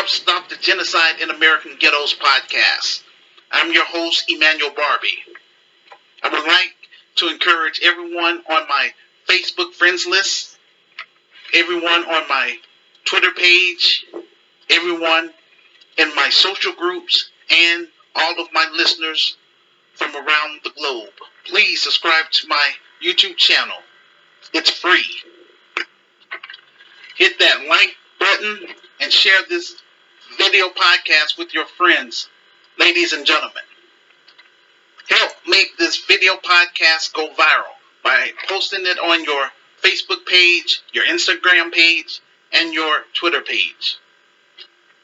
of Stop the Genocide in American Ghettos podcast. I'm your host, Emmanuel Barbee. I would like to encourage everyone on my Facebook friends list, everyone on my Twitter page, everyone in my social groups, and all of my listeners from around the globe. Please subscribe to my YouTube channel. It's free. Hit that like button and share this video podcast with your friends, ladies and gentlemen. Help make this video podcast go viral by posting it on your Facebook page, your Instagram page, and your Twitter page.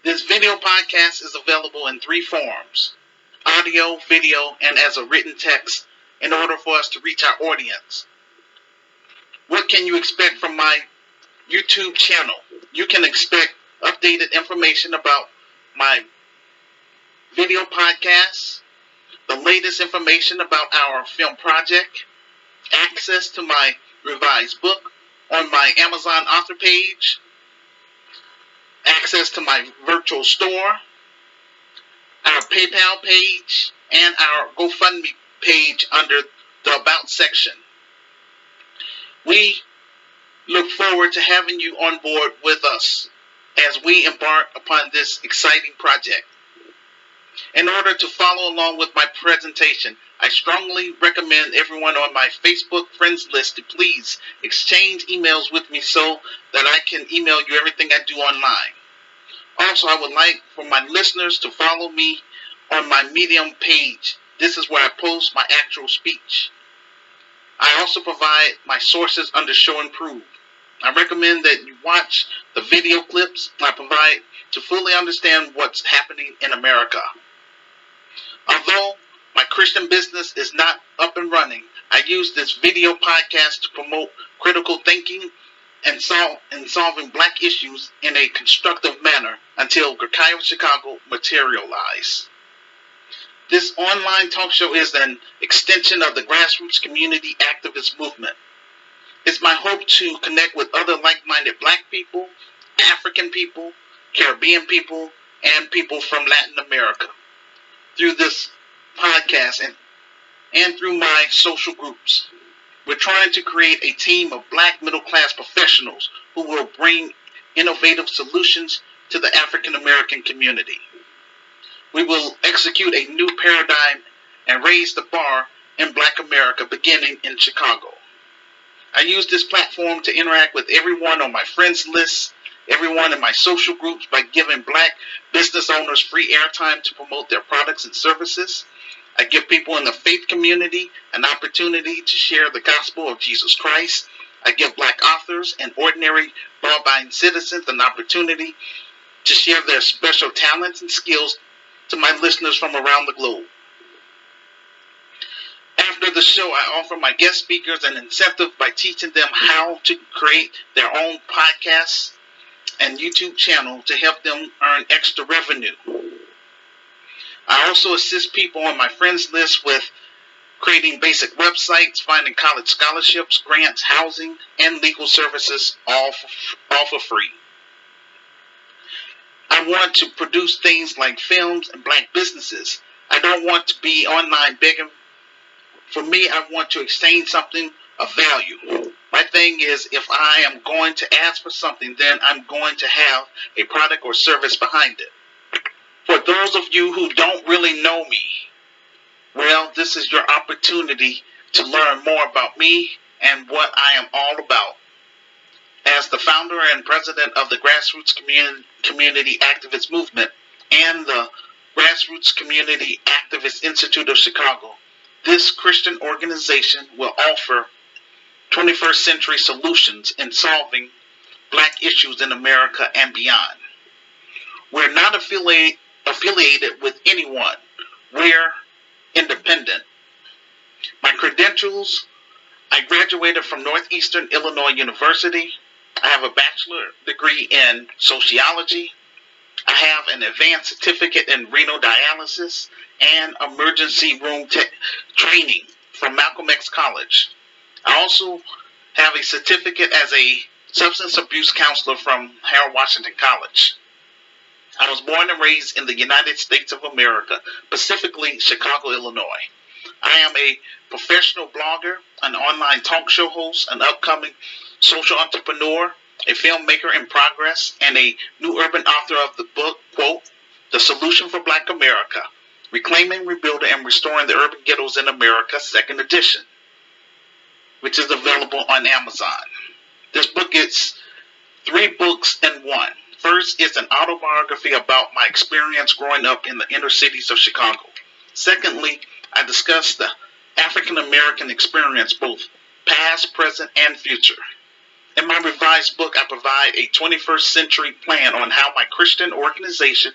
This video podcast is available in 3 forms: audio, video, and as a written text in order for us to reach our audience. What can you expect from my YouTube channel? You can expect updated information about my video podcasts, the latest information about our film project, access to my revised book on my Amazon author page, access to my virtual store, our PayPal page, and our GoFundMe page under the About section. We look forward to having you on board with us as we embark upon this exciting project. In order to follow along with my presentation, I strongly recommend everyone on my Facebook friends list to please exchange emails with me so that I can email you everything I do online. Also, I would like for my listeners to follow me on my Medium page. This is where I post my actual speech. I also provide my sources under Show and Prove. I recommend that you watch the video clips I provide to fully understand what's happening in America. Although my Christian business is not up and running, I use this video podcast to promote critical thinking and solving black issues in a constructive manner until GRCAM Chicago materialize. This online talk show is an extension of the grassroots community activist movement. It's my hope to connect with other like-minded black people, African people, Caribbean people, and people from Latin America through this podcast and through my social groups. We're trying to create a team of black middle-class professionals who will bring innovative solutions to the African American community. We will execute a new paradigm and raise the bar in Black America beginning in Chicago. I use this platform to interact with everyone on my friends list, everyone in my social groups by giving black business owners free airtime to promote their products and services. I give people in the faith community an opportunity to share the gospel of Jesus Christ. I give black authors and ordinary law-abiding citizens an opportunity to share their special talents and skills to my listeners from around the globe. After the show, I offer my guest speakers an incentive by teaching them how to create their own podcasts and YouTube channel to help them earn extra revenue. I also assist people on my friends list with creating basic websites, finding college scholarships, grants, housing, and legal services, all for free. I want to produce things like films and black businesses. I don't want to be online begging. For me, I want to exchange something of value. My thing is, if I am going to ask for something, then I'm going to have a product or service behind it. For those of you who don't really know me, well, this is your opportunity to learn more about me and what I am all about. As the founder and president of the Grassroots Community Activist Movement and the Grassroots Community Activist Institute of Chicago, this Christian organization will offer 21st century solutions in solving black issues in America and beyond. We're not affiliated with anyone. We're independent. My credentials: I graduated from Northeastern Illinois University. I have a bachelor degree in sociology. I have an advanced certificate in renal dialysis and emergency room training from Malcolm X College. I also have a certificate as a substance abuse counselor from Harold Washington College. I was born and raised in the United States of America, specifically Chicago, Illinois. I am a professional blogger, an online talk show host, an upcoming social entrepreneur, a filmmaker in progress, and a new urban author of the book, quote, The Solution for Black America, Reclaiming, Rebuilding, and Restoring the Urban Ghettos in America, second edition, which is available on Amazon. This book is 3 books in one. First is an autobiography about my experience growing up in the inner cities of Chicago. Secondly, I discuss the African American experience, both past, present, and future. In my revised book, I provide a 21st century plan on how my Christian organization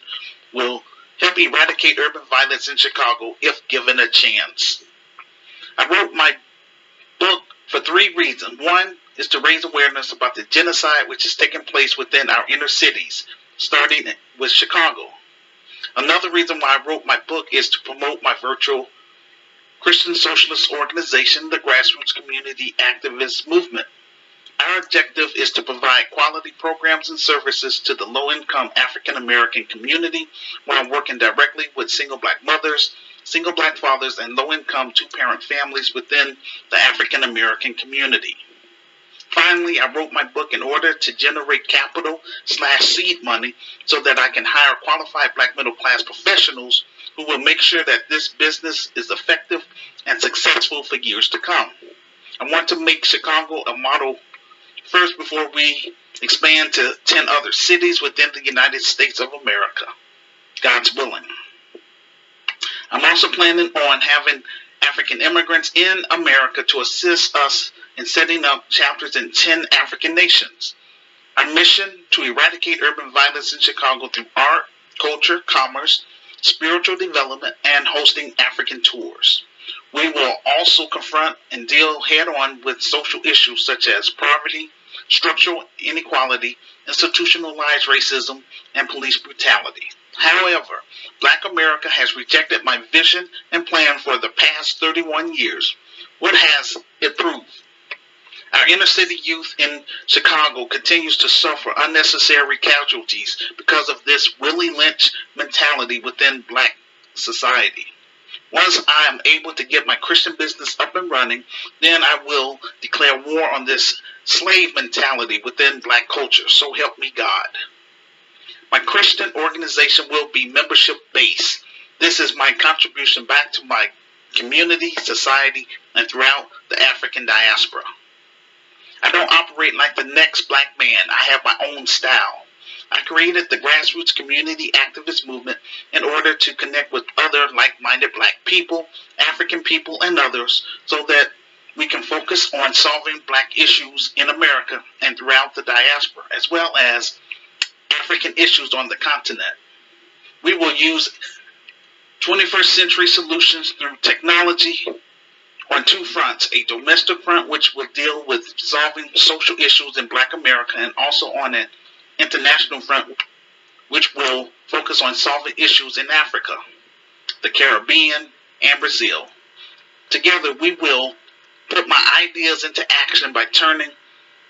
will help eradicate urban violence in Chicago if given a chance. I wrote my book for 3 reasons. One is to raise awareness about the genocide which is taking place within our inner cities, starting with Chicago. Another reason why I wrote my book is to promote my virtual Christian socialist organization, the Grassroots Community Activist Movement. Our objective is to provide quality programs and services to the low-income African American community while working directly with single black mothers, single black fathers, and low-income 2-parent families within the African American community. Finally, I wrote my book in order to generate capital/seed money so that I can hire qualified black middle-class professionals who will make sure that this business is effective and successful for years to come. I want to make Chicago a model first before we expand to 10 other cities within the United States of America, God's willing. I'm also planning on having African immigrants in America to assist us in setting up chapters in 10 African nations. Our mission to eradicate urban violence in Chicago through art, culture, commerce, spiritual development, and hosting African tours. We will also confront and deal head-on with social issues such as poverty, structural inequality, institutionalized racism, and police brutality. However, Black America has rejected my vision and plan for the past 31 years. What has it proved? Our inner city youth in Chicago continues to suffer unnecessary casualties because of this Willie Lynch mentality within black society. Once I am able to get my Christian business up and running, then I will declare war on this slave mentality within black culture. So help me God. My Christian organization will be membership based. This is my contribution back to my community, society, and throughout the African diaspora. I don't operate like the next black man. I have my own style. I created the Grassroots Community Activist Movement in order to connect with other like-minded black people, African people, and others so that we can focus on solving black issues in America and throughout the diaspora, as well as African issues on the continent. We will use 21st century solutions through technology on 2 fronts, a domestic front which will deal with solving social issues in black America, and also on an international front which will focus on solving issues in Africa, the Caribbean, and Brazil. Together we will put my ideas into action by turning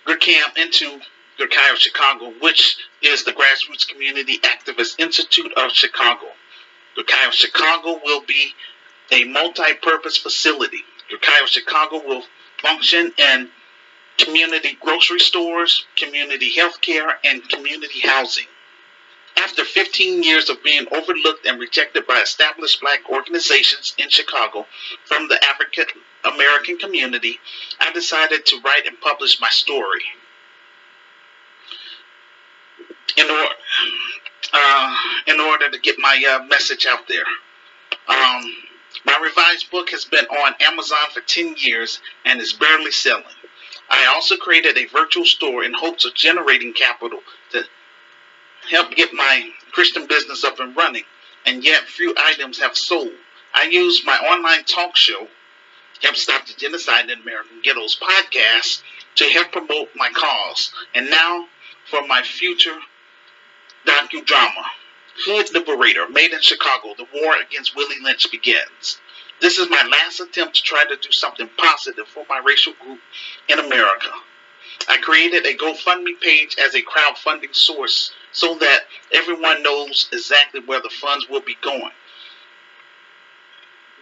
GRCAM into GRCAM Chicago, which is the Grassroots Community Activist Institute of Chicago. GRCAM Chicago will be a multi-purpose facility. GRCAM Chicago will function in community grocery stores, community health care, and community housing. After 15 years of being overlooked and rejected by established black organizations in Chicago from the African American community, I decided to write and publish my story. In order to get my message out there. My revised book has been on Amazon for 10 years and is barely selling. I also created a virtual store in hopes of generating capital to help get my Christian business up and running, and yet few items have sold. I used my online talk show, Help Stop the Genocide in American Ghettos podcast, to help promote my cause. And now for my future docudrama, Hood Liberator, Made in Chicago, the war against Willie Lynch begins. This is my last attempt to try to do something positive for my racial group in America. I created a GoFundMe page as a crowdfunding source so that everyone knows exactly where the funds will be going.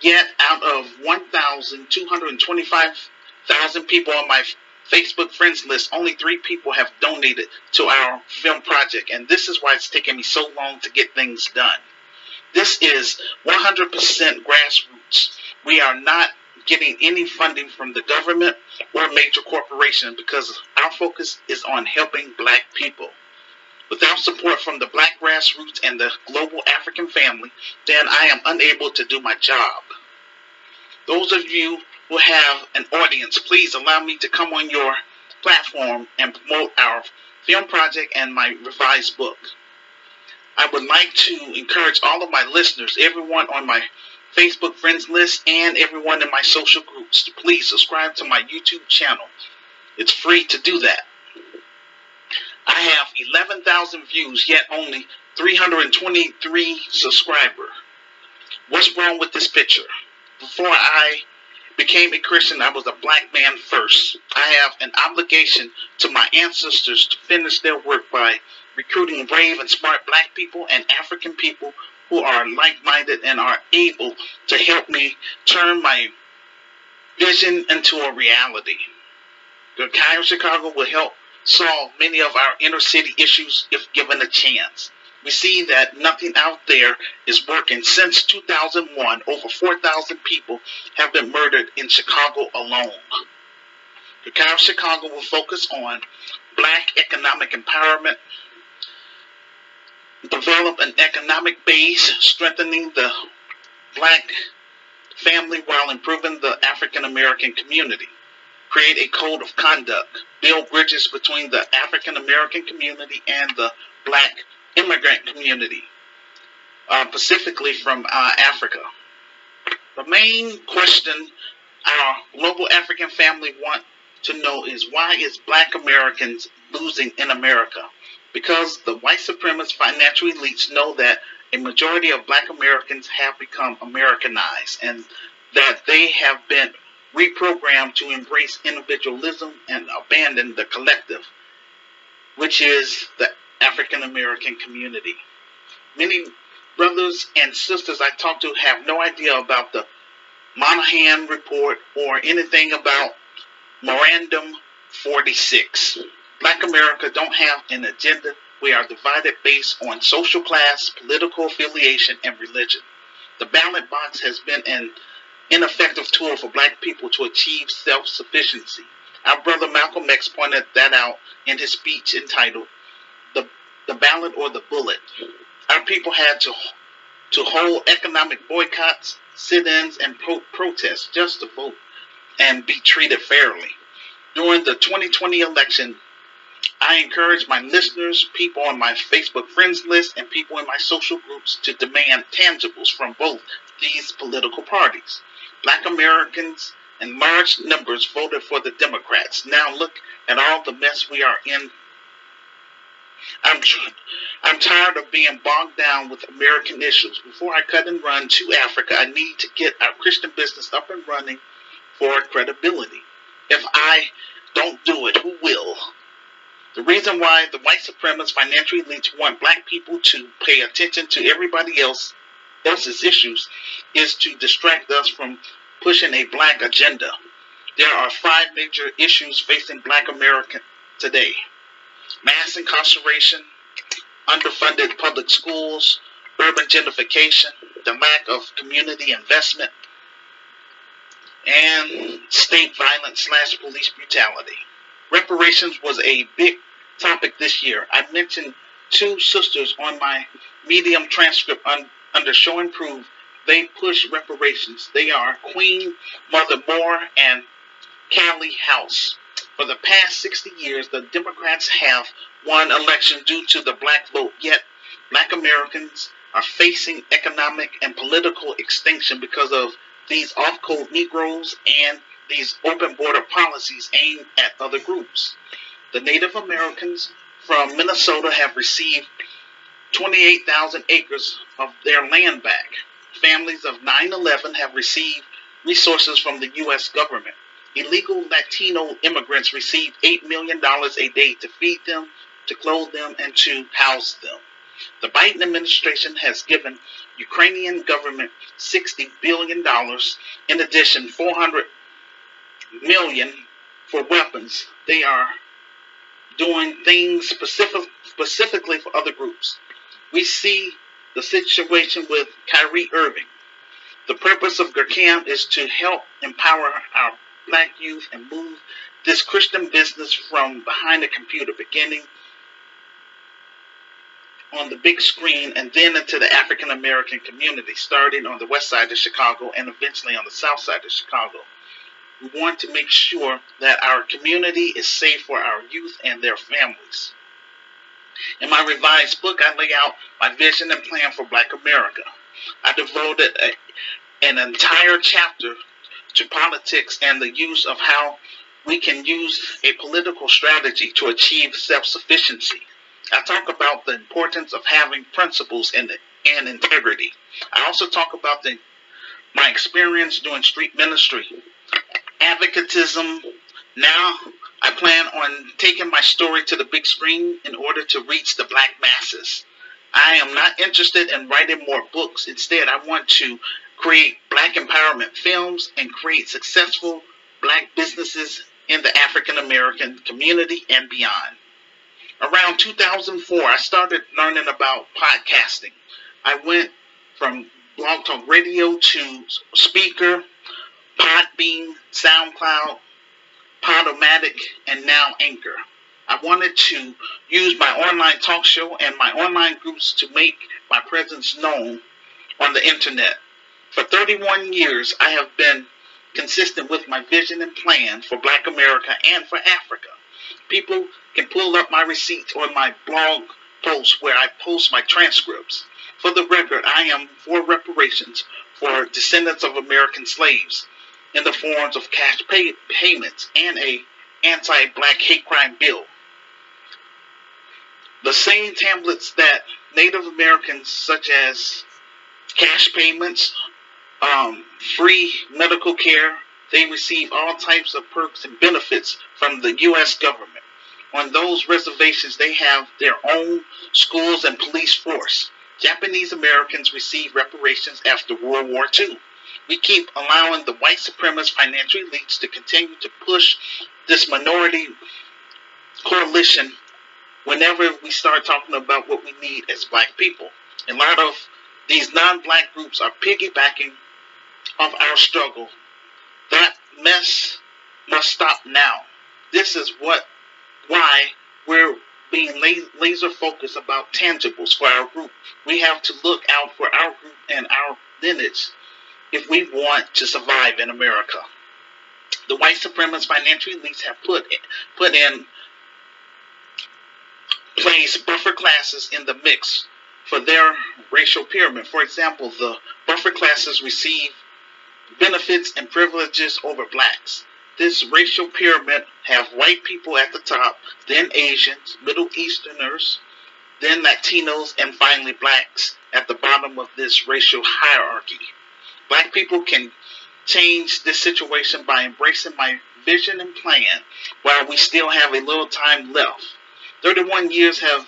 Yet, out of 1,225,000 people on my Facebook friends list, only 3 people have donated to our film project, and this is why it's taken me so long to get things done. This is 100% grassroots. We are not getting any funding from the government or major corporations because our focus is on helping Black people. Without support from the Black grassroots and the global African family, then I am unable to do my job. Those of you who have an audience, please allow me to come on your platform and promote our film project and my revised book. I would like to encourage all of my listeners, everyone on my Facebook friends list, and everyone in my social groups to please subscribe to my YouTube channel. It's free to do that. I have 11,000 views, yet only 323 subscribers. What's wrong with this picture? Before I became a Christian, I was a Black man first. I have an obligation to my ancestors to finish their work by recruiting brave and smart Black people and African people who are like-minded and are able to help me turn my vision into a reality. The County of Chicago will help solve many of our inner city issues if given a chance. We see that nothing out there is working. Since 2001, over 4,000 people have been murdered in Chicago alone. The County of Chicago will focus on Black economic empowerment, develop an economic base, strengthening the Black family while improving the African American community, create a code of conduct, build bridges between the African American community and the Black immigrant community, specifically from Africa. The main question our global African family want to know is, why is Black Americans losing in America? Because the white supremacist financial elites know that a majority of Black Americans have become Americanized and that they have been reprogrammed to embrace individualism and abandon the collective, which is the African American community. Many brothers and sisters I talk to have no idea about the Monahan report or anything about Memorandum 46. Black America don't have an agenda. We are divided based on social class, political affiliation, and religion. The ballot box has been an ineffective tool for Black people to achieve self-sufficiency. Our brother Malcolm X pointed that out in his speech entitled The Ballot or the Bullet. Our people had to hold economic boycotts, sit-ins, and protests just to vote and be treated fairly. During the 2020 election, I encourage my listeners, people on my Facebook friends list, and people in my social groups to demand tangibles from both these political parties. Black Americans in large numbers voted for the Democrats. Now look at all the mess we are in. I'm tired of being bogged down with American issues. Before I cut and run to Africa, I need to get our Christian business up and running for credibility. If I don't do it, who will? The reason why the white supremacist financial elites want Black people to pay attention to everybody else's issues is to distract us from pushing a Black agenda. There are 5 major issues facing Black America today: mass incarceration, underfunded public schools, urban gentrification, the lack of community investment, and state violence / police brutality. Reparations was a big topic this year. I mentioned 2 sisters on my Medium transcript under Show and Prove. They push reparations. They are Queen Mother Moore and Callie House. For the past 60 years, the Democrats have won elections due to the Black vote, yet Black Americans are facing economic and political extinction because of these off-code Negroes and these open border policies aimed at other groups. The Native Americans from Minnesota have received 28,000 acres of their land back. Families of 9/11 have received resources from the U.S. government. Illegal Latino immigrants receive $8 million a day to feed them to clothe them, and to house them. The Biden administration has given Ukrainian government $60 billion, in addition $400 million for weapons. They are doing things specifically for other groups. We see the situation with Kyrie Irving. The purpose of GRCAM is to help empower our black youth and move this Christian business from behind the computer, beginning on the big screen and then into the African American community, starting on the west side of Chicago and eventually on the south side of Chicago. We want to make sure that our community is safe for our youth and their families. In my revised book, I lay out my vision and plan for Black America. I devoted an entire chapter to politics and the use of how we can use a political strategy to achieve self-sufficiency. I talk about the importance of having principles and integrity. I also talk about my experience doing street ministry, advocatism. Now I plan on taking my story to the big screen in order to reach the black masses. I am not interested in writing more books. Instead, I want to create black empowerment films and create successful black businesses in the African American community and beyond. Around 2004, I started learning about podcasting. I went from Blog Talk Radio to Speaker, Podbean, SoundCloud, Podomatic, and now Anchor. I wanted to use my online talk show and my online groups to make my presence known on the internet. For 31 years, I have been consistent with my vision and plan for Black America and for Africa. People can pull up my receipts on my blog posts where I post my transcripts. For the record, I am for reparations for descendants of American slaves in the forms of cash payments and a anti-black hate crime bill. The same templates that Native Americans, such as cash payments, free medical care, they receive all types of perks and benefits from the U.S. government. On those reservations, they have their own schools and police force. Japanese Americans receive reparations after World War II. We keep allowing the white supremacist financial elites to continue to push this minority coalition whenever we start talking about what we need as black people. A lot of these non-black groups are piggybacking off our struggle. That mess must stop now. This is why we're being laser focused about tangibles for our group. We have to look out for our group and our lineage if we want to survive in America. The white supremacist financial elites have put in place buffer classes in the mix for their racial pyramid. For example, the buffer classes receive benefits and privileges over blacks. This racial pyramid have white people at the top, then Asians, Middle Easterners, then Latinos, and finally blacks at the bottom of this racial hierarchy. Black people can change this situation by embracing my vision and plan while we still have a little time left. 31 years have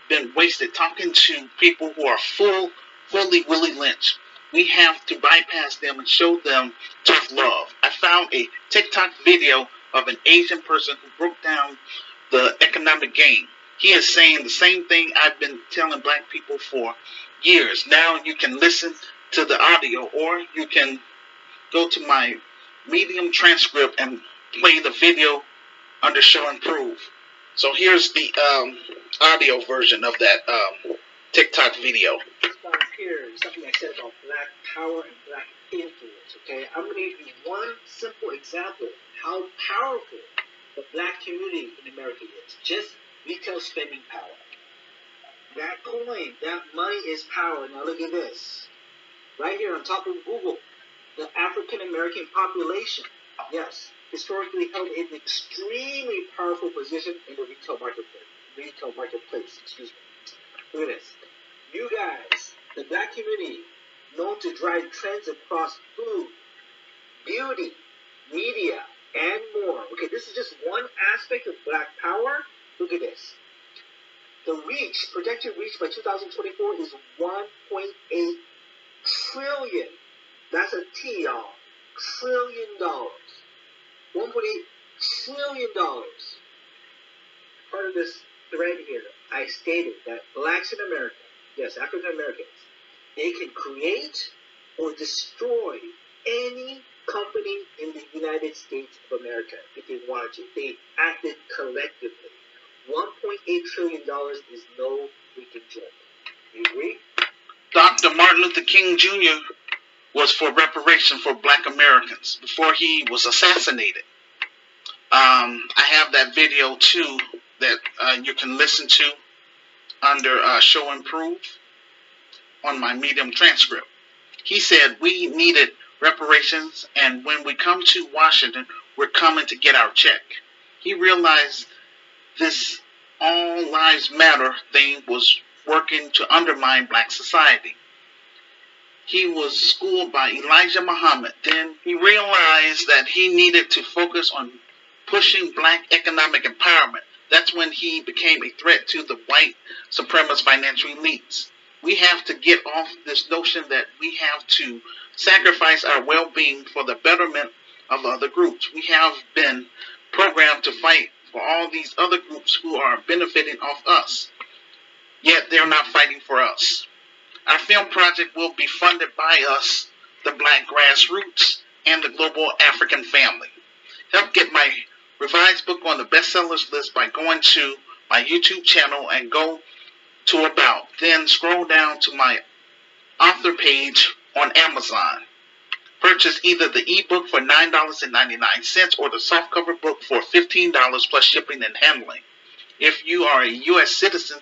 been wasted talking to people who are fully Willie Lynch. We have to bypass them and show them tough love. I found a TikTok video of an Asian person who broke down the economic game. He is saying the same thing I've been telling black people for years. Now you can listen to the audio, or you can go to my Medium transcript and play the video under Show and Prove. So here's the audio version of that TikTok video. Here is something I said about black power and black influence, okay? I'm going to give you one simple example of how powerful the black community in America is. Just retail spending power. That coin, that money is power. Now look at this. Right here on top of Google, the African American population, yes, historically held an extremely powerful position in the retail marketplace. Excuse me. Look at this. You guys, the black community, known to drive trends across food, beauty, media, and more. Okay, this is just one aspect of black power. Look at this. The projected reach by 2024 is 1.8 trillion. That's a T, y'all. $1 trillion. $1.8 trillion. Part of this thread here, I stated that blacks in America, yes, African Americans, they can create or destroy any company in the United States of America if they wanted to. They acted collectively. $1.8 trillion is no freaking joke. You agree? Dr. Martin Luther King Jr. was for reparation for black Americans before he was assassinated. I have that video too that you can listen to under Show and Prove on my Medium transcript. He said we needed reparations, and when we come to Washington, we're coming to get our check. He realized this All Lives Matter thing was working to undermine black society. He was schooled by Elijah Muhammad. Then he realized that he needed to focus on pushing black economic empowerment. That's when he became a threat to the white supremacist financial elites. We have to get off this notion that we have to sacrifice our well-being for the betterment of other groups. We have been programmed to fight for all these other groups who are benefiting off us, yet they're not fighting for us. Our film project will be funded by us, the Black Grassroots, and the Global African Family. Help get my revised book on the bestsellers list by going to my YouTube channel and go to About. Then scroll down to my author page on Amazon. Purchase either the ebook for $9.99 or the softcover book for $15 plus shipping and handling. If you are a U.S. citizen,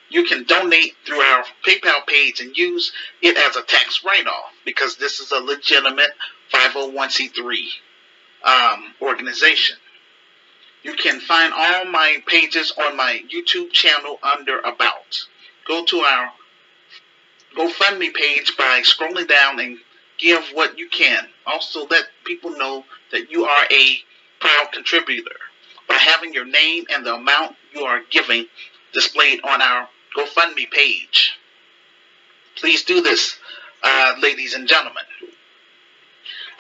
you can donate through our PayPal page and use it as a tax write-off because this is a legitimate 501c3 organization. You can find all my pages on my YouTube channel under About. Go to our GoFundMe page by scrolling down and give what you can. Also let people know that you are a proud contributor by having your name and the amount you are giving displayed on our GoFundMe page. Please do this, ladies and gentlemen.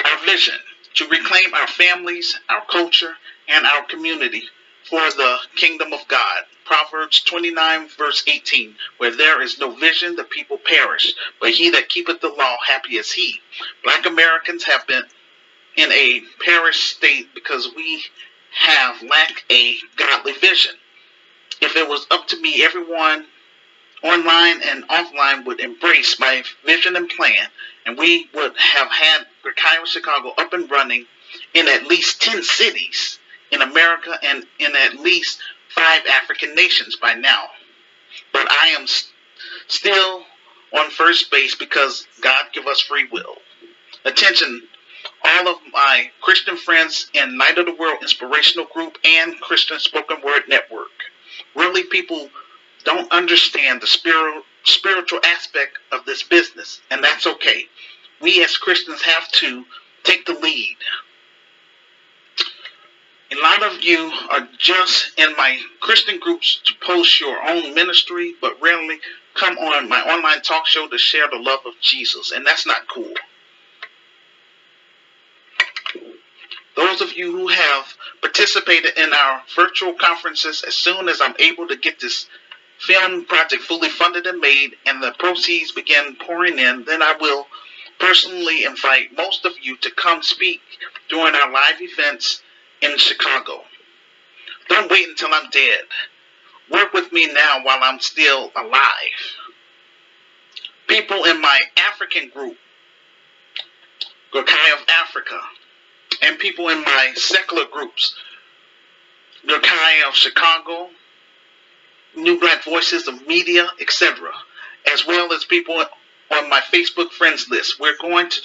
Our vision: to reclaim our families, our culture, and our community for the kingdom of God. Proverbs 29 verse 18, where there is no vision, the people perish, but he that keepeth the law, happy is he. Black Americans have been in a perished state because we have lacked a godly vision. If it was up to me, everyone online and offline would embrace my vision and plan, and we would have had GRCAM Chicago up and running in at least 10 cities in America and in at least 5 African nations by now. But I am still on first base because God give us free will. Attention, all of my Christian friends in Light of the World Inspirational Group and Christian Spoken Word Network. Really, people don't understand the spiritual aspect of this business, and that's okay. We as Christians have to take the lead. A lot of you are just in my Christian groups to post your own ministry, but rarely come on my online talk show to share the love of Jesus, and that's not cool. Those of you who have participated in our virtual conferences, as soon as I'm able to get this film project fully funded and made and the proceeds begin pouring in, then I will personally invite most of you to come speak during our live events in Chicago. Don't wait until I'm dead. Work with me now while I'm still alive. People in my African group, GRCAM of Africa, and people in my secular groups, GRCAM of Chicago, New Black Voices of Media, etc., as well as people on my Facebook friends list. We're going to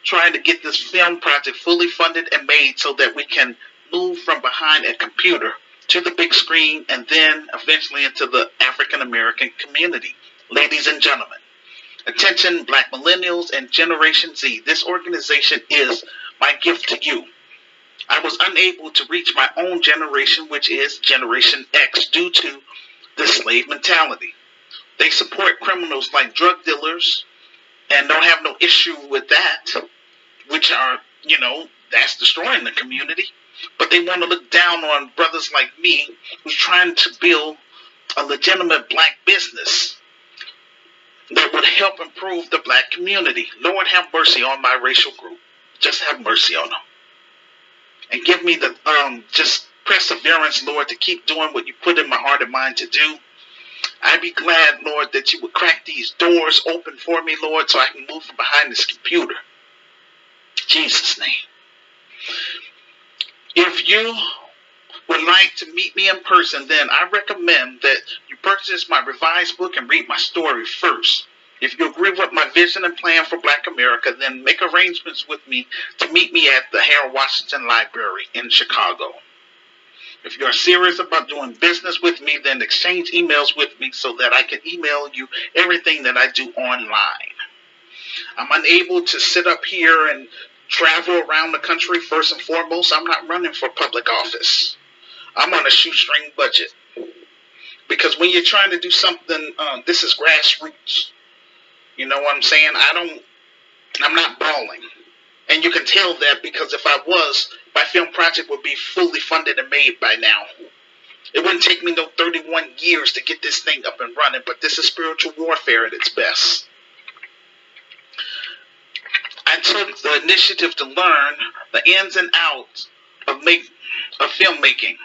try to get this film project fully funded and made so that we can move from behind a computer to the big screen and then eventually into the African American community. Ladies and gentlemen, attention Black millennials and Generation Z, this organization is my gift to you. I was unable to reach my own generation, which is Generation X, due to this slave mentality. They support criminals like drug dealers and don't have no issue with that, which are, that's destroying the community. But they want to look down on brothers like me who's trying to build a legitimate black business that would help improve the black community. Lord, have mercy on my racial group. Just have mercy on them. And give me the just perseverance, Lord, to keep doing what you put in my heart and mind to do. I'd be glad, Lord, that you would crack these doors open for me, Lord, so I can move from behind this computer. In Jesus' name. If you would like to meet me in person, then I recommend that you purchase my revised book and read my story first. If you agree with my vision and plan for Black America, then make arrangements with me to meet me at the Harold Washington Library in Chicago. If you are serious about doing business with me, then exchange emails with me so that I can email you everything that I do online. I'm unable to sit up here and travel around the country. First and foremost, I'm not running for public office. I'm on a shoestring budget. Because when you're trying to do something, this is grassroots. You know what I'm saying? I'm not balling. And you can tell that because if I was, my film project would be fully funded and made by now. It wouldn't take me no 31 years to get this thing up and running, but this is spiritual warfare at its best. I took the initiative to learn the ins and outs of filmmaking.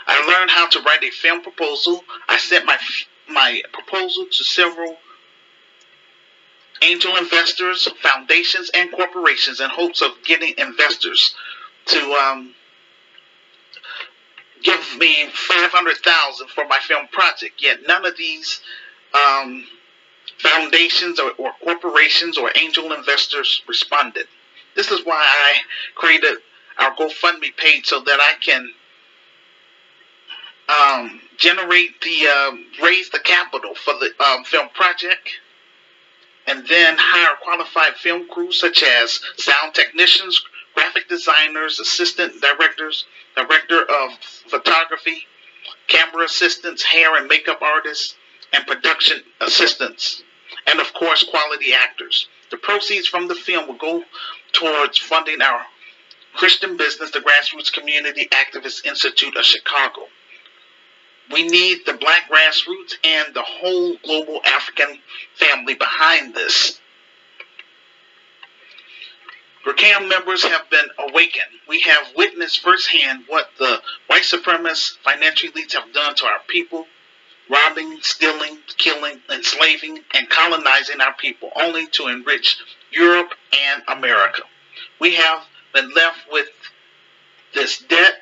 I learned how to write a film proposal. I sent my proposal to several angel investors, foundations, and corporations in hopes of getting investors to give me $500,000 for my film project. Yet none of these foundations or corporations or angel investors responded. This is why I created our GoFundMe page so that I can raise the capital for the film project, and then hire qualified film crews such as sound technicians, graphic designers, assistant directors, director of photography, camera assistants, hair and makeup artists, and production assistants, and of course quality actors. The proceeds from the film will go towards funding our Christian business, the Grassroots Community Activist Institute of Chicago. We need the Black grassroots and the whole global African family behind this. GRCAM members have been awakened. We have witnessed firsthand what the white supremacist financial elites have done to our people, robbing, stealing, killing, enslaving, and colonizing our people, only to enrich Europe and America. We have been left with this debt,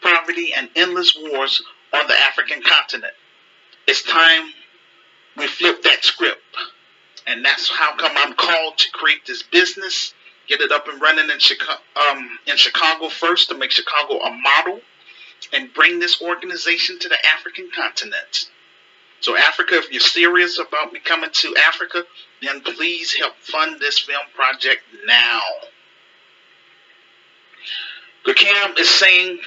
poverty, and endless wars on the African continent. It's time we flip that script. And that's how come I'm called to create this business, get it up and running in Chicago first, to make Chicago a model, and bring this organization to the African continent. So Africa, if you're serious about me coming to Africa, then please help fund this film project now. GRCAM is saying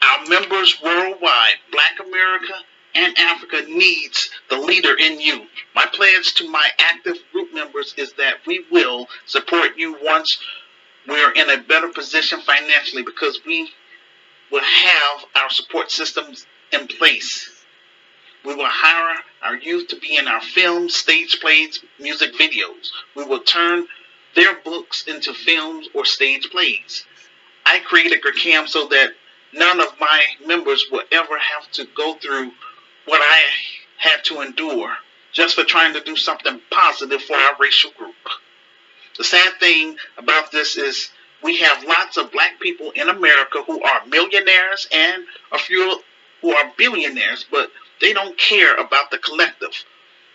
our members worldwide, Black America and Africa, needs the leader in you. My pledge to my active group members is that we will support you once we're in a better position financially, because we will have our support systems in place. We will hire our youth to be in our films, stage plays, music videos. We will turn their books into films or stage plays. I created GRCAM so that none of my members will ever have to go through what I had to endure just for trying to do something positive for our racial group. The sad thing about this is we have lots of Black people in America who are millionaires and a few who are billionaires, but they don't care about the collective,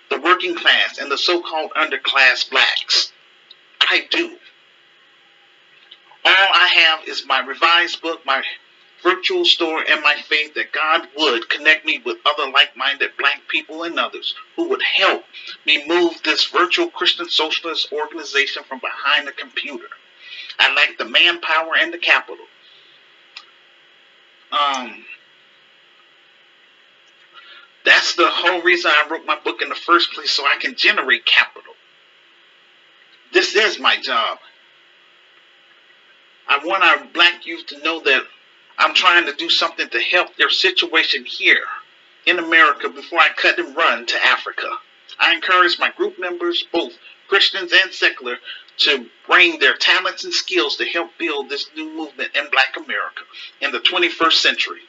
the working class, and the so-called underclass Blacks. I do. All I have is my revised book, my virtual store, and my faith that God would connect me with other like-minded Black people and others who would help me move this virtual Christian socialist organization from behind the computer. I lack the manpower and the capital. That's the whole reason I wrote my book in the first place, so I can generate capital. This is my job. I want our black youth to know that I'm trying to do something to help their situation here in America before I cut and run to Africa. I encourage my group members, both Christians and secular, to bring their talents and skills to help build this new movement in Black America in the 21st century.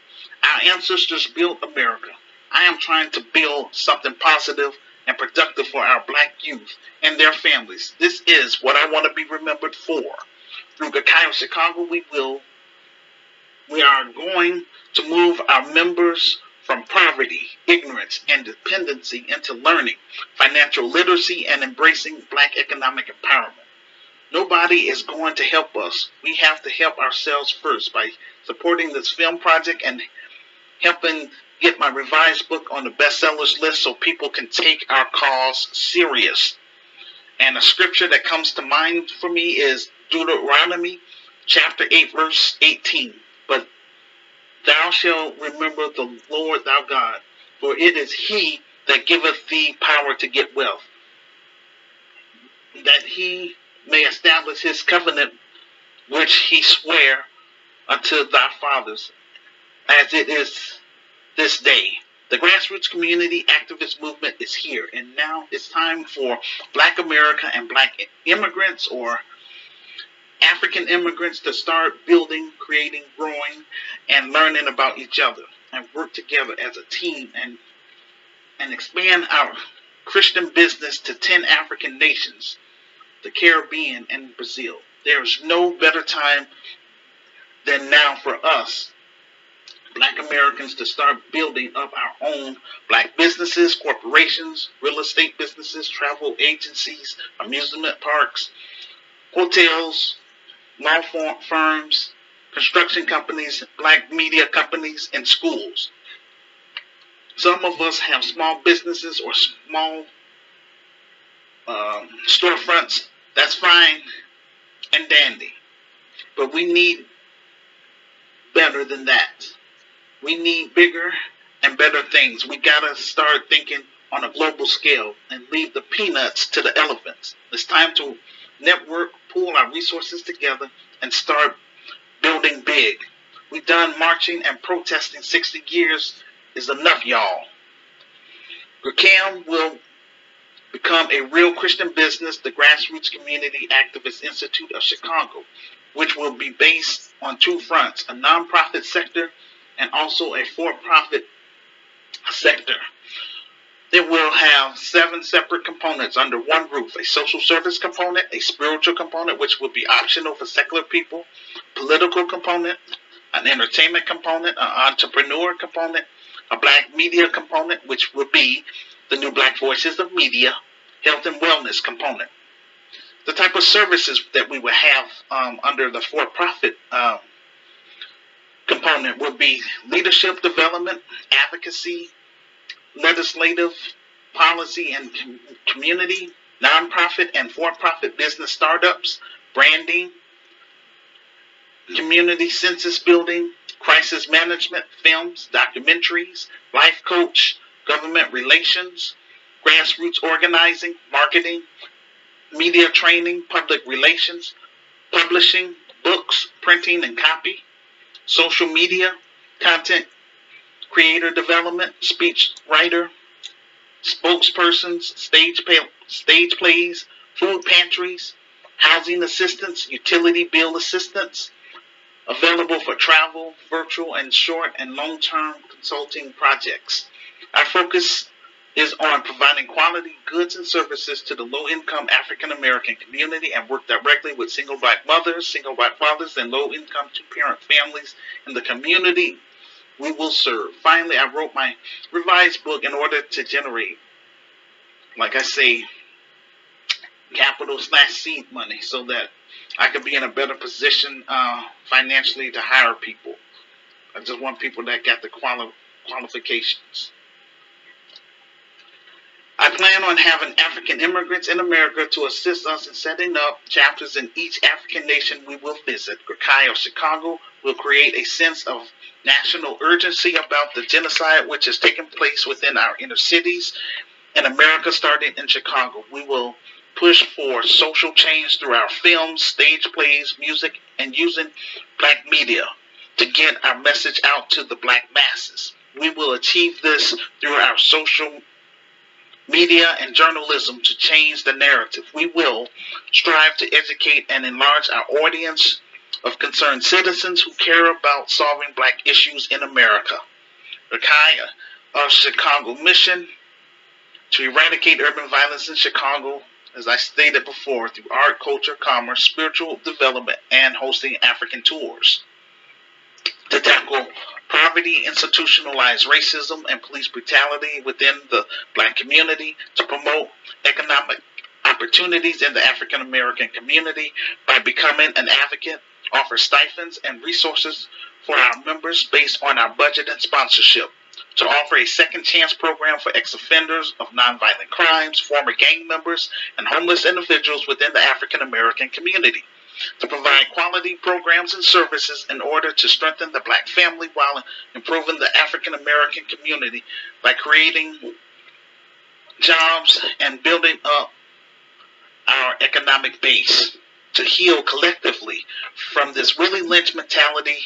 Our ancestors built America. I am trying to build something positive and productive for our black youth and their families. This is what I want to be remembered for. Through GRCAM Chicago, we are going to move our members from poverty, ignorance, and dependency into learning, financial literacy, and embracing black economic empowerment. Nobody is going to help us. We have to help ourselves first by supporting this film project and helping get my revised book on the bestsellers list so people can take our cause serious. And a scripture that comes to mind for me is Deuteronomy chapter 8, verse 18. But thou shalt remember the Lord thy God, for it is he that giveth thee power to get wealth, that he may establish his covenant which he sware unto thy fathers, as it is this day. The grassroots community activist movement is here, and now it's time for Black America and Black immigrants or African immigrants to start building, creating, growing, and learning about each other and work together as a team and expand our Christian business to 10 African nations, the Caribbean, and Brazil. There's no better time than now for us, Black Americans, to start building up our own black businesses, corporations, real estate businesses, travel agencies, amusement parks, hotels, law firms, construction companies, black media companies, and schools. Some of us have small businesses or small storefronts. That's fine and dandy. But we need better than that. We need bigger and better things. We got to start thinking on a global scale and leave the peanuts to the elephants. It's time to network, pool our resources together, and start building big. We done marching and protesting 60 years is enough, y'all. GRCAM will become a real Christian business, the Grassroots Community Activist Institute of Chicago, which will be based on two fronts, a nonprofit sector and also a for-profit sector. It will have 7 separate components under one roof: a social service component, a spiritual component, which will be optional for secular people, political component, an entertainment component, an entrepreneur component, a black media component, which will be the new Black Voices of Media, health and wellness component. The type of services that we will have under the for-profit component will be leadership development, advocacy, legislative, policy and community, nonprofit and for-profit business startups, branding, community census building, crisis management, films, documentaries, life coach, government relations, grassroots organizing, marketing, media training, public relations, publishing, books, printing and copy, social media, content creator development, speech writer, spokespersons, stage plays, food pantries, housing assistance, utility bill assistance, available for travel, virtual and short and long-term consulting projects. Our focus is on providing quality goods and services to the low-income African-American community and work directly with single black mothers, single black fathers, and low-income two-parent families in the community we will serve. Finally, I wrote my revised book in order to generate, like I say, capital/seed money so that I could be in a better position financially to hire people. I just want people that got the qualifications. I plan on having African immigrants in America to assist us in setting up chapters in each African nation we will visit. GRCAM Chicago will create a sense of national urgency about the genocide which is taking place within our inner cities in America, starting in Chicago. We will push for social change through our films, stage plays, music, and using black media to get our message out to the black masses. We will achieve this through our social media and journalism to change the narrative. We will strive to educate and enlarge our audience of concerned citizens who care about solving black issues in America. The GRCAM of Chicago mission to eradicate urban violence in Chicago, as I stated before, through art, culture, commerce, spiritual development, and hosting African tours. To tackle poverty, institutionalized racism, and police brutality within the black community, to promote economic opportunities in the African American community by becoming an advocate, offer stipends and resources for our members based on our budget and sponsorship, to offer a second chance program for ex-offenders of nonviolent crimes, former gang members, and homeless individuals within the African American community, to provide quality programs and services in order to strengthen the black family while improving the African American community by creating jobs and building up our economic base, to heal collectively from this Willie Lynch mentality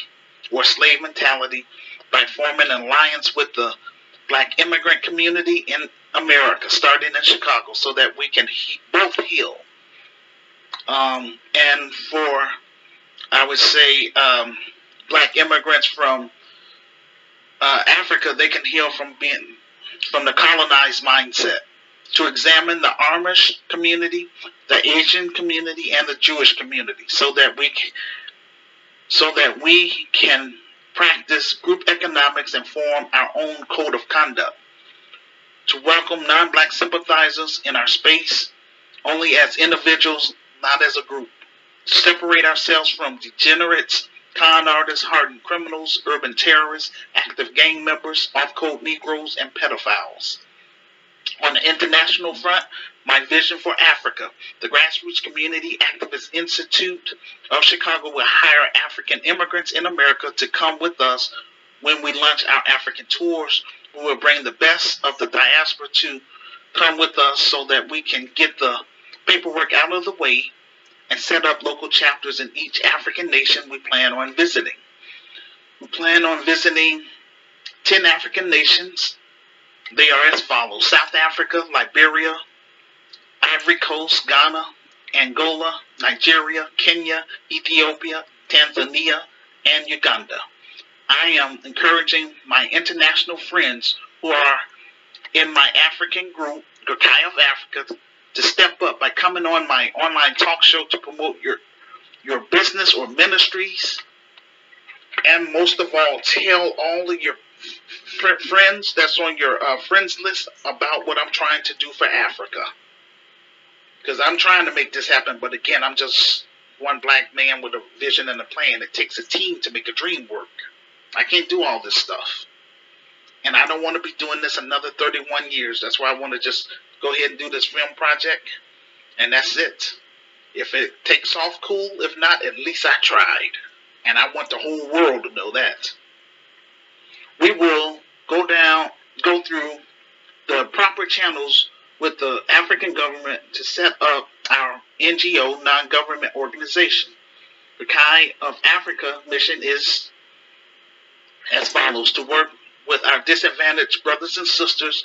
or slave mentality by forming an alliance with the black immigrant community in America, starting in Chicago, so that we can both heal. And for, I would say, black immigrants from Africa, they can heal from the colonized mindset. To examine the Amish community, the Asian community, and the Jewish community, so that we can practice group economics and form our own code of conduct. To welcome non-black sympathizers in our space only as individuals, not as a group. To separate ourselves from degenerates, con artists, hardened criminals, urban terrorists, active gang members, off-code Negroes, and pedophiles. On the international front, my vision for Africa, the Grassroots Community Activist Institute of Chicago will hire African immigrants in America to come with us when we launch our African tours. We will bring the best of the diaspora to come with us so that we can get the paperwork out of the way and set up local chapters in each African nation we plan on visiting. We plan on visiting 10 African nations. They are as follows: South Africa, Liberia, Ivory Coast, Ghana, Angola, Nigeria, Kenya, Ethiopia, Tanzania, and Uganda. I am encouraging my international friends who are in my African group, GRCAM of Africa, to step up by coming on my online talk show to promote your business or ministries. And most of all, tell all of your friends that's on your friends list about what I'm trying to do for Africa. Because I'm trying to make this happen, but again, I'm just one black man with a vision and a plan. It takes a team to make a dream work. I can't do all this stuff. And I don't want to be doing this another 31 years. That's why I want to just go ahead and do this film project. And that's it. If it takes off, cool. If not, at least I tried. And I want the whole world to know that. We will go through the proper channels with the African government to set up our NGO, non-government organization. The GRCAM of Africa mission is as follows: to work with our disadvantaged brothers and sisters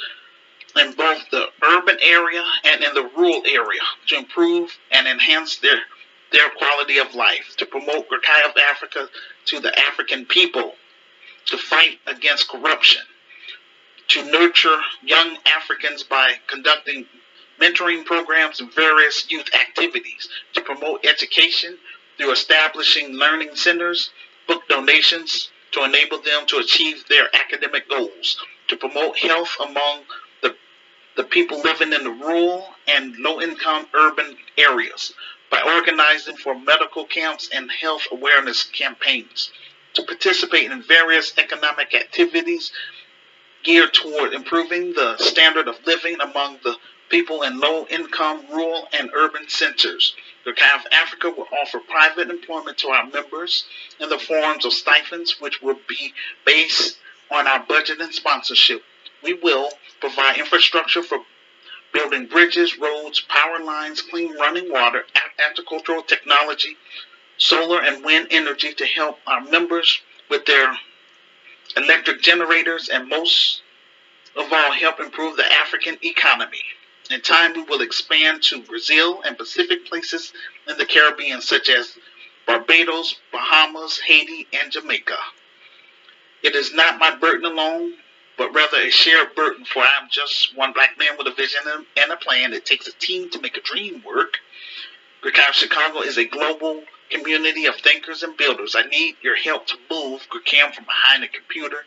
in both the urban area and in the rural area to improve and enhance their quality of life, to promote GRCAM of Africa to the African people, to fight against corruption, to nurture young Africans by conducting mentoring programs and various youth activities, to promote education through establishing learning centers, book donations to enable them to achieve their academic goals, to promote health among the people living in the rural and low-income urban areas by organizing for medical camps and health awareness campaigns, to participate in various economic activities geared toward improving the standard of living among the people in low-income, rural, and urban centers. GRCAM of Africa will offer private employment to our members in the forms of stipends, which will be based on our budget and sponsorship. We will provide infrastructure for building bridges, roads, power lines, clean running water, agricultural technology, solar and wind energy to help our members with their electric generators, and most of all, help improve the African economy. In time, we will expand to Brazil and Pacific places in the Caribbean, such as Barbados, Bahamas, Haiti, and Jamaica. It is not my burden alone, but rather a shared burden, for I am just one black man with a vision and a plan. It takes a team to make a dream work. GRCAM Chicago is a global community of thinkers and builders. I need your help to move GRCAM from behind a computer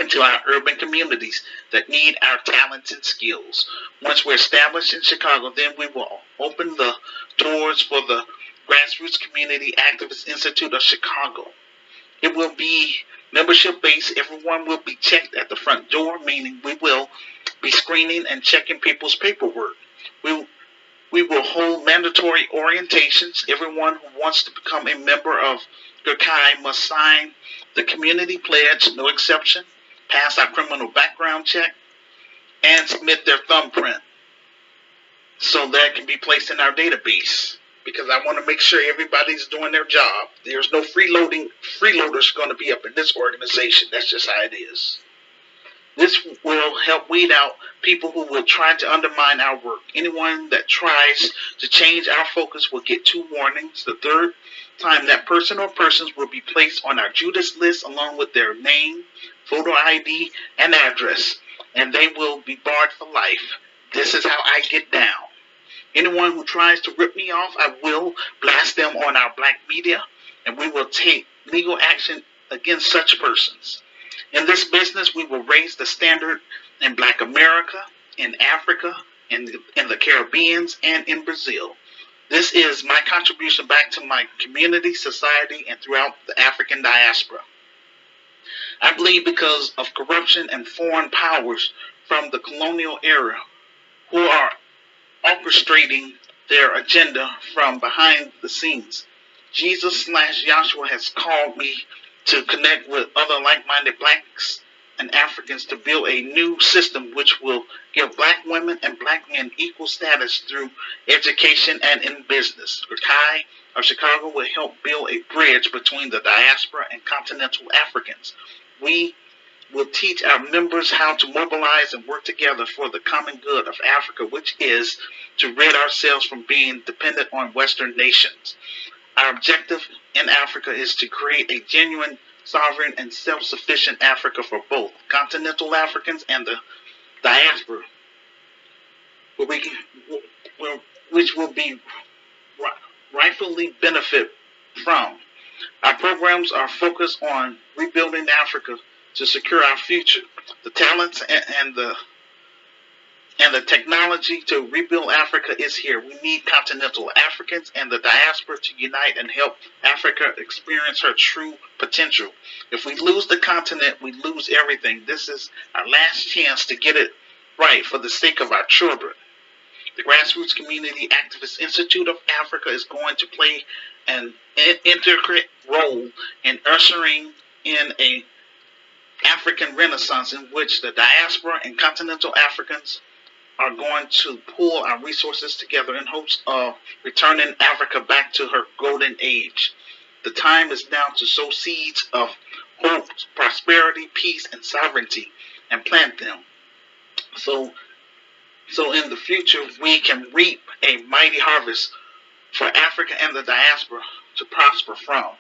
into our urban communities that need our talents and skills. Once we're established in Chicago, then we will open the doors for the Grassroots Community Activist Institute of Chicago. It will be membership-based. Everyone will be checked at the front door, meaning we will be screening and checking people's paperwork. We will hold mandatory orientations. Everyone who wants to become a member of GRCAI must sign the community pledge, no exception, pass our criminal background check, and submit their thumbprint so that can be placed in our database. Because I want to make sure everybody's doing their job. There's no freeloaders going to be up in this organization. That's just how it is. This will help weed out people who will try to undermine our work. Anyone that tries to change our focus will get 2 warnings. The third time, that person or persons will be placed on our Judas list along with their name, photo ID, and address, and they will be barred for life. This is how I get down. Anyone who tries to rip me off, I will blast them on our black media, and we will take legal action against such persons. In this business, we will raise the standard in Black America, in Africa, in the Caribbean, and in Brazil. This is my contribution back to my community, society, and throughout the African diaspora. I believe because of corruption and foreign powers from the colonial era who are orchestrating their agenda from behind the scenes, Jesus/Yahshua has called me to connect with other like-minded blacks and Africans to build a new system which will give black women and black men equal status through education and in business. GRCAI of Chicago will help build a bridge between the diaspora and continental Africans. We will teach our members how to mobilize and work together for the common good of Africa, which is to rid ourselves from being dependent on Western nations. Our objective in Africa is to create a genuine, sovereign, and self-sufficient Africa for both continental Africans and the diaspora, which will be rightfully benefit from. Our programs are focused on rebuilding Africa to secure our future. The talents and the technology to rebuild Africa is here. We need continental Africans and the diaspora to unite and help Africa experience her true potential. If we lose the continent, we lose everything. This is our last chance to get it right for the sake of our children. The Grassroots Community Activist Institute of Africa is going to play an intricate role in ushering in an African Renaissance in which the diaspora and continental Africans are going to pool our resources together in hopes of returning Africa back to her golden age. The time is now to sow seeds of hope, prosperity, peace, and sovereignty and plant them. So in the future, we can reap a mighty harvest for Africa and the diaspora to prosper from.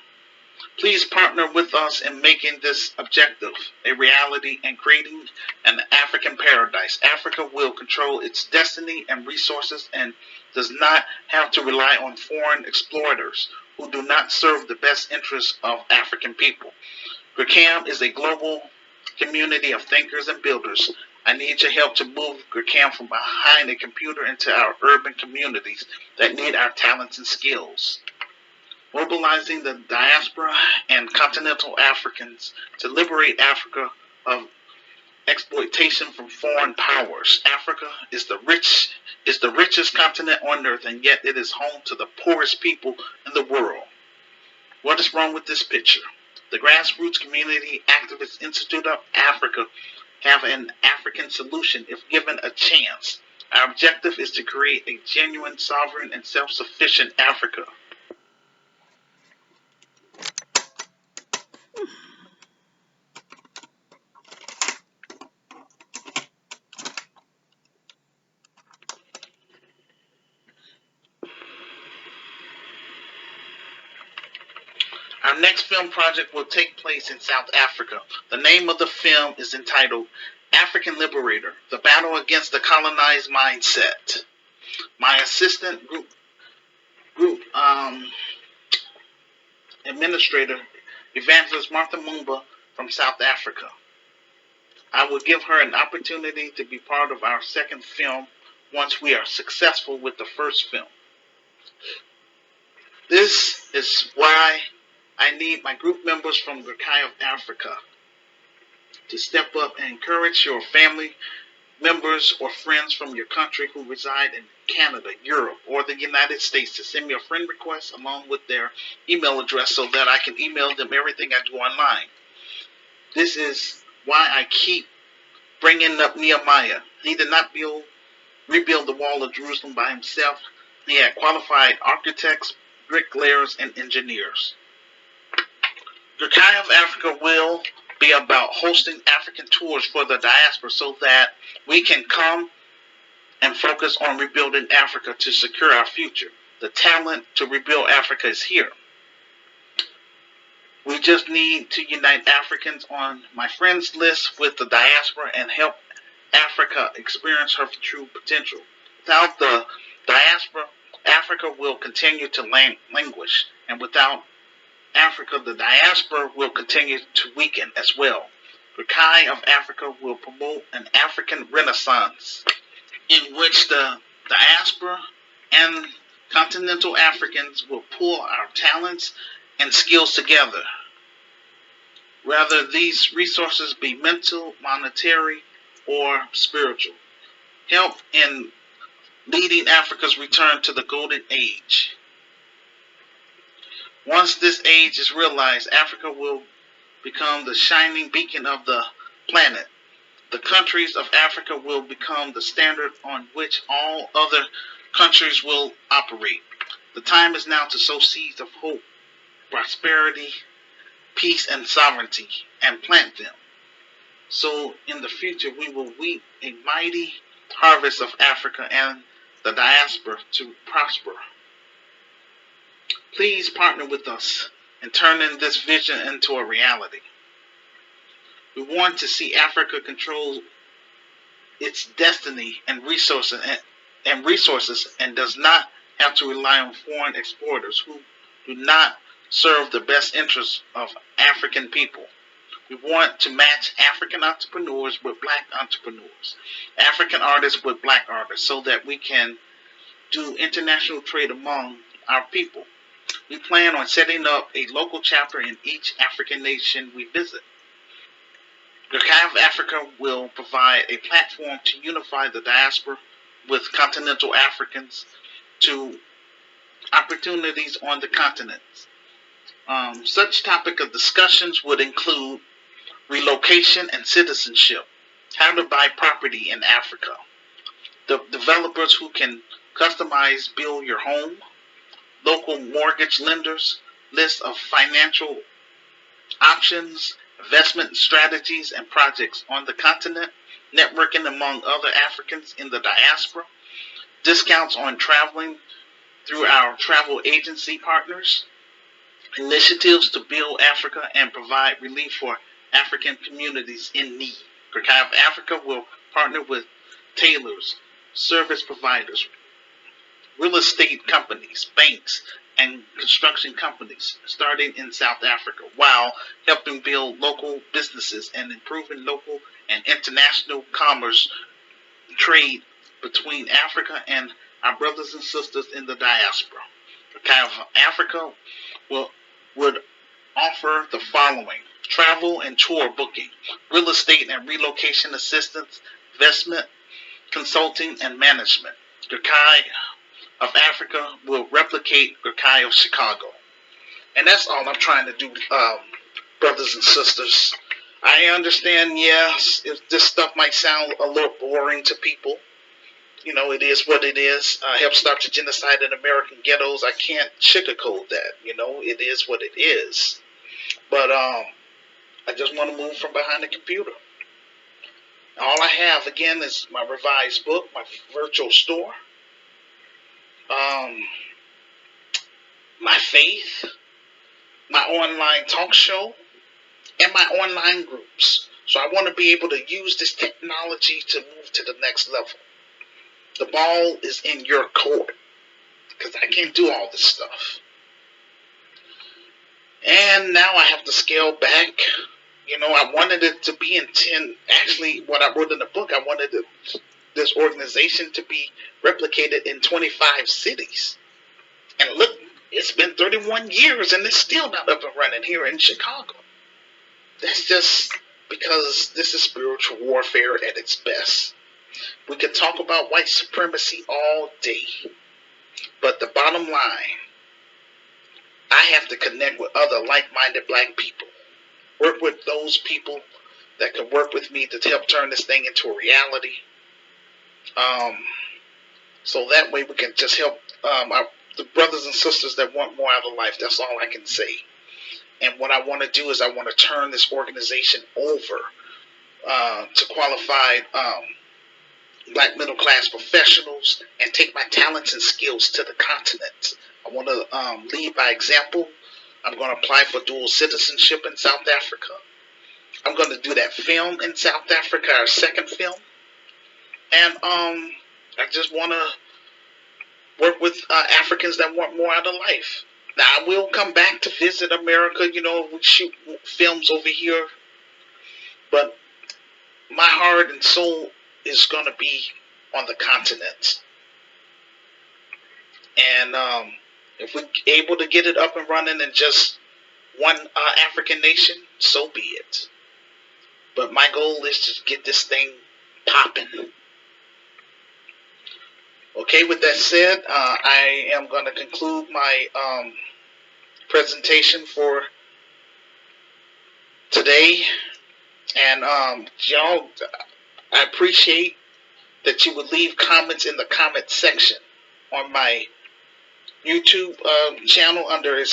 Please partner with us in making this objective a reality and creating an African paradise. Africa will control its destiny and resources and does not have to rely on foreign exploiters who do not serve the best interests of African people. GRCAM is a global community of thinkers and builders. I need your help to move GRCAM from behind a computer into our urban communities that need our talents and skills. Mobilizing the diaspora and continental Africans to liberate Africa of exploitation from foreign powers. Africa is the richest continent on earth, and yet it is home to the poorest people in the world. What is wrong with this picture? The Grassroots Community Activist Institute of Africa have an African solution if given a chance. Our objective is to create a genuine, sovereign, and self-sufficient Africa. Our next film project will take place in South Africa. The name of the film is entitled African Liberator, The Battle Against the Colonized Mindset. My assistant group administrator, Evangelist Martha Mumba from South Africa. I will give her an opportunity to be part of our second film once we are successful with the first film. This is why I need my group members from GRCAM of Africa to step up and encourage your family members or friends from your country who reside in Canada, Europe, or the United States to send me a friend request along with their email address so that I can email them everything I do online. This is why I keep bringing up Nehemiah. He did not rebuild the wall of Jerusalem by himself. He had qualified architects, bricklayers, and engineers. GRCAM of Africa will be about hosting African tours for the diaspora so that we can come and focus on rebuilding Africa to secure our future. The talent to rebuild Africa is here. We just need to unite Africans on my friends list with the diaspora and help Africa experience her true potential. Without the diaspora, Africa will continue to languish, and without Africa, the diaspora will continue to weaken as well. GRCAM of Africa will promote an African Renaissance in which the diaspora and continental Africans will pool our talents and skills together. Whether these resources be mental, monetary, or spiritual. Help in leading Africa's return to the golden age. Once this age is realized, Africa will become the shining beacon of the planet. The countries of Africa will become the standard on which all other countries will operate. The time is now to sow seeds of hope, prosperity, peace, and sovereignty, and plant them. So in the future we will reap a mighty harvest of Africa and the diaspora to prosper. Please partner with us in turning this vision into a reality. We want to see Africa control its destiny and resources and does not have to rely on foreign exporters who do not serve the best interests of African people. We want to match African entrepreneurs with black entrepreneurs, African artists with black artists, so that we can do international trade among our people. We plan on setting up a local chapter in each African nation we visit. GRCAM of Africa will provide a platform to unify the diaspora with continental Africans to opportunities on the continents. Such topic of discussions would include relocation and citizenship, how to buy property in Africa, the developers who can build your home, local mortgage lenders, list of financial options, investment strategies and projects on the continent, networking among other Africans in the diaspora, discounts on traveling through our travel agency partners, initiatives to build Africa and provide relief for African communities in need. GRCAM of Africa will partner with tailors, service providers, real estate companies, banks, and construction companies starting in South Africa while helping build local businesses and improving local and international commerce trade between Africa and our brothers and sisters in the diaspora. GRCAM of Africa would offer the following: travel and tour booking, real estate and relocation assistance, investment, consulting, and management. GRCAM of Africa will replicate GRCAM of Chicago. And that's all I'm trying to do, brothers and sisters. I understand, yes, if this stuff might sound a little boring to people. You know, it is what it is. Help stop the genocide in American ghettos. I can't sugarcoat that. You know, it is what it is. But I just want to move from behind the computer. All I have, again, is my revised book, my virtual store, my faith, my online talk show, and my online groups. So I want to be able to use this technology to move to the next level. The ball is in your court, because I can't do all this stuff. And now I have to scale back. You know, I wanted it to be in 10. Actually, what I wrote in the book, I wanted this organization to be replicated in 25 cities. And look, it's been 31 years and it's still not up and running here in Chicago. That's just because this is spiritual warfare at its best. We could talk about white supremacy all day. But the bottom line, I have to connect with other like-minded black people. Work with those people that can work with me to help turn this thing into a reality. So that way we can just help the brothers and sisters that want more out of life. That's all I can say. And what I want to do is I want to turn this organization over to qualified black middle class professionals and take my talents and skills to the continent. I want to lead by example. I'm going to apply for dual citizenship in South Africa. I'm going to do that film in South Africa, our second film. And I just want to work with Africans that want more out of life. Now, I will come back to visit America. You know, we shoot films over here. But my heart and soul is going to be on the continent. And if we're able to get it up and running in just one African nation, so be it. But my goal is to get this thing popping. Okay, with that said, I am going to conclude my presentation for today. And y'all, I appreciate that you would leave comments in the comment section on my YouTube channel under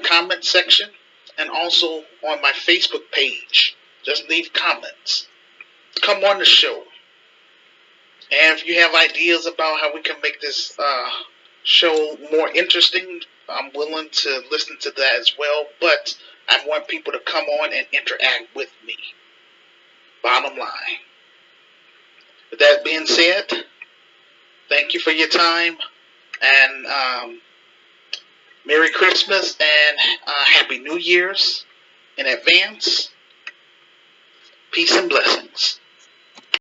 comment section, and also on my Facebook page. Just leave comments. Come on the show. And if you have ideas about how we can make this show more interesting, I'm willing to listen to that as well. But I want people to come on and interact with me. Bottom line. With that being said, thank you for your time. And Merry Christmas and Happy New Year's in advance. Peace and blessings.